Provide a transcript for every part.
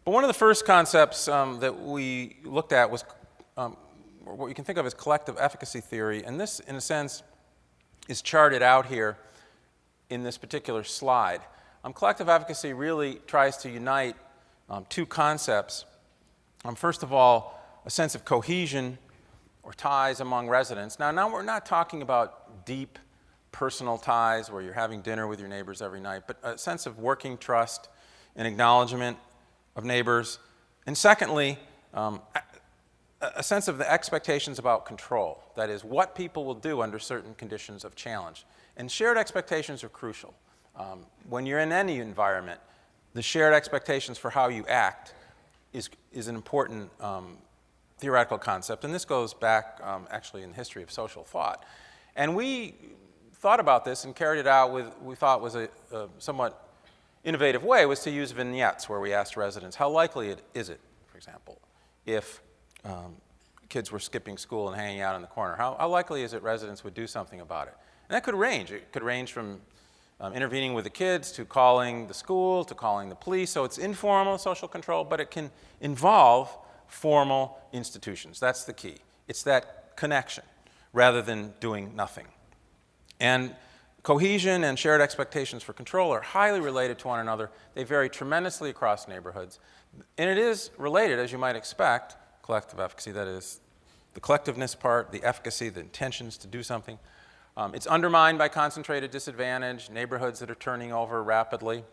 But one of the first concepts that we looked at was what you can think of as collective efficacy theory. And this, in a sense, is charted out here in this particular slide. Collective efficacy really tries to unite two concepts. First of all, a sense of cohesion or ties among residents. Now we're not talking about deep personal ties where you're having dinner with your neighbors every night, but a sense of working trust and acknowledgement of neighbors. And secondly, a sense of the expectations about control. That is, what people will do under certain conditions of challenge. And shared expectations are crucial. When you're in any environment, the shared expectations for how you act is an important theoretical concept. And this goes back actually in the history of social thought. And we thought about this and carried it out with, we thought was a somewhat innovative way, was to use vignettes where we asked residents, how likely is it, for example, if kids were skipping school and hanging out in the corner, how likely is it residents would do something about it? And that could range. It could range from intervening with the kids to calling the school to calling the police. So it's informal social control, but it can involve formal institutions. That's the key. It's that connection rather than doing nothing. And cohesion and shared expectations for control are highly related to one another. They vary tremendously across neighborhoods. And it is related, as you might expect, collective efficacy, that is the collectiveness part, the efficacy, the intentions to do something. It's undermined by concentrated disadvantage, neighborhoods that are turning over rapidly.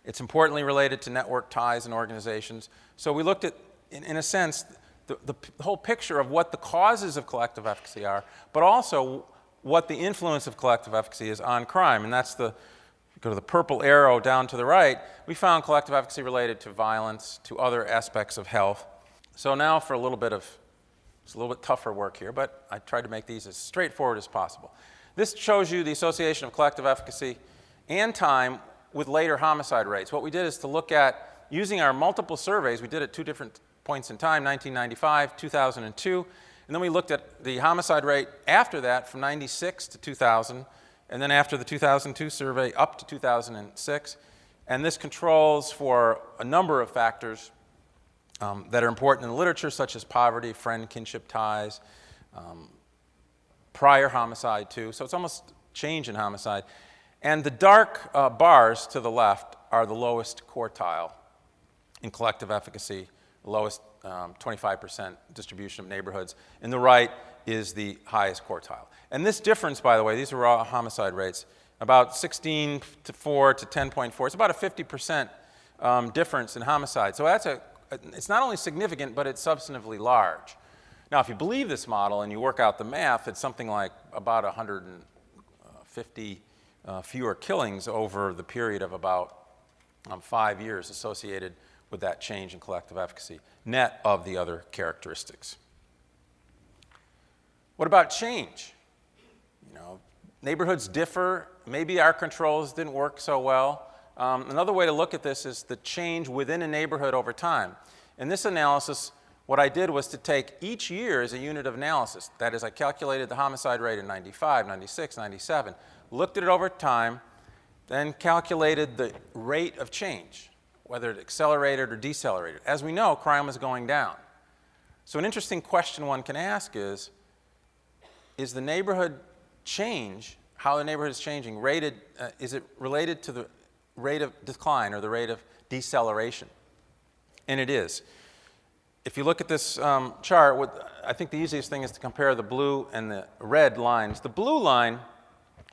It's importantly related to network ties and organizations. So we looked at, in a sense, the whole picture of what the causes of collective efficacy are, but also what the influence of collective efficacy is on crime. And that's go to the purple arrow down to the right, we found collective efficacy related to violence, to other aspects of health. So now for it's a little bit tougher work here, but I tried to make these as straightforward as possible. This shows you the association of collective efficacy and time with later homicide rates. What we did is to look at, using our multiple surveys, we did at two different points in time, 1995, 2002, and then we looked at the homicide rate after that from 96 to 2000, and then after the 2002 survey up to 2006. And this controls for a number of factors that are important in the literature, such as poverty, friend, kinship ties, prior homicide too. So it's almost change in homicide. And the dark bars to the left are the lowest quartile in collective efficacy, the lowest 25% distribution of neighborhoods. And the right is the highest quartile. And this difference, by the way, these are raw homicide rates, about 16 to 4 to 10.4. It's about a 50% difference in homicide. So it's not only significant, but it's substantively large. Now, if you believe this model and you work out the math, it's something like about 150 fewer killings over the period of about 5 years associated with that change in collective efficacy, net of the other characteristics. What about change? Neighborhoods differ. Maybe our controls didn't work so well. Another way to look at this is the change within a neighborhood over time. In this analysis, what I did was to take each year as a unit of analysis. That is, I calculated the homicide rate in 95, 96, 97, looked at it over time, then calculated the rate of change, whether it accelerated or decelerated. As we know, crime was going down. So an interesting question one can ask is the neighborhood change, how the neighborhood is changing, is it related to the rate of decline or the rate of deceleration? And it is. If you look at this chart, I think the easiest thing is to compare the blue and the red lines. The blue line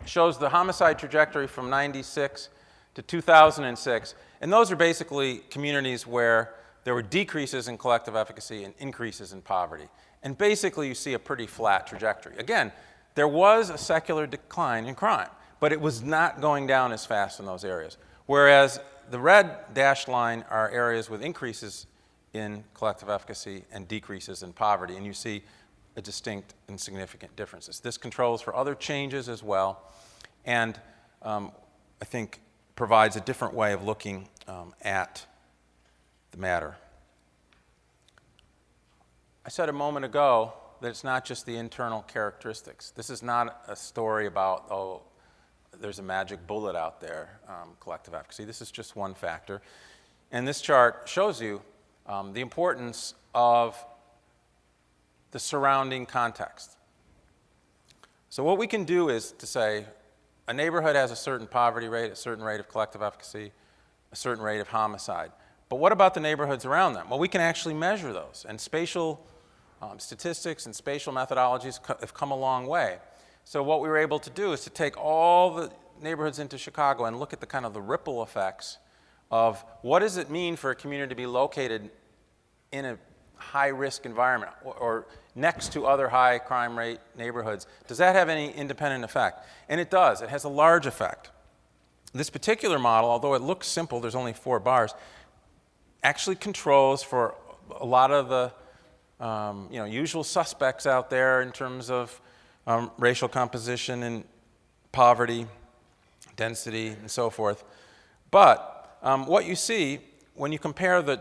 shows the homicide trajectory from 96 to 2006. And those are basically communities where there were decreases in collective efficacy and increases in poverty. And basically, you see a pretty flat trajectory. Again, there was a secular decline in crime, but it was not going down as fast in those areas. Whereas the red dashed line are areas with increases in collective efficacy and decreases in poverty, and you see a distinct and significant differences. This controls for other changes as well, and I think provides a different way of looking at the matter. I said a moment ago that it's not just the internal characteristics. This is not a story about, there's a magic bullet out there, collective efficacy. This is just one factor. And this chart shows you the importance of the surrounding context. So what we can do is to say a neighborhood has a certain poverty rate, a certain rate of collective efficacy, a certain rate of homicide. But what about the neighborhoods around them? Well, we can actually measure those. And spatial statistics and spatial methodologies have come a long way. So what we were able to do is to take all the neighborhoods into Chicago and look at the kind of the ripple effects of what does it mean for a community to be located in a high-risk environment or next to other high crime rate neighborhoods. Does that have any independent effect? And it does. It has a large effect. This particular model, although it looks simple, there's only 4 bars, actually controls for a lot of the usual suspects out there in terms of racial composition and poverty, density, and so forth. But what you see when you compare the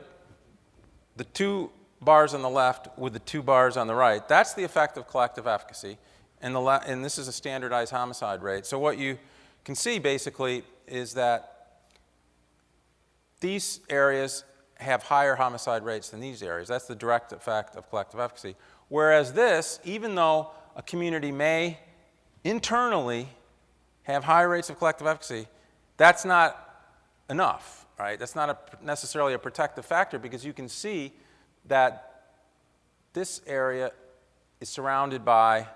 2 bars on the left with the 2 bars on the right, that's the effect of collective efficacy, and this is a standardized homicide rate. So what you can see basically is that these areas have higher homicide rates than these areas. That's the direct effect of collective efficacy. Whereas this, even though a community may internally have high rates of collective efficacy, that's not enough, right? That's not necessarily a protective factor, because you can see that this area is surrounded by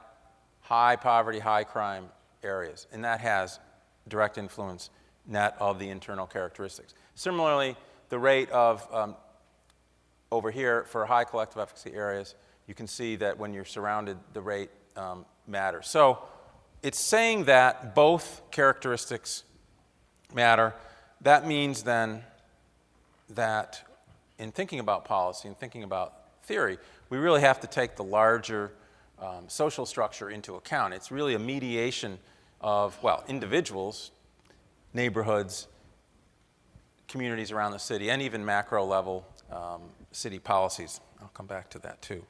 high poverty, high crime areas, and that has direct influence net of the internal characteristics. Similarly, the rate of, over here, for high collective efficacy areas, you can see that when you're surrounded, the rate matters. So it's saying that both characteristics matter. That means then that in thinking about policy and thinking about theory, we really have to take the larger social structure into account. It's really a mediation of, well, individuals, neighborhoods, communities around the city, and even macro level city policies. I'll come back to that too.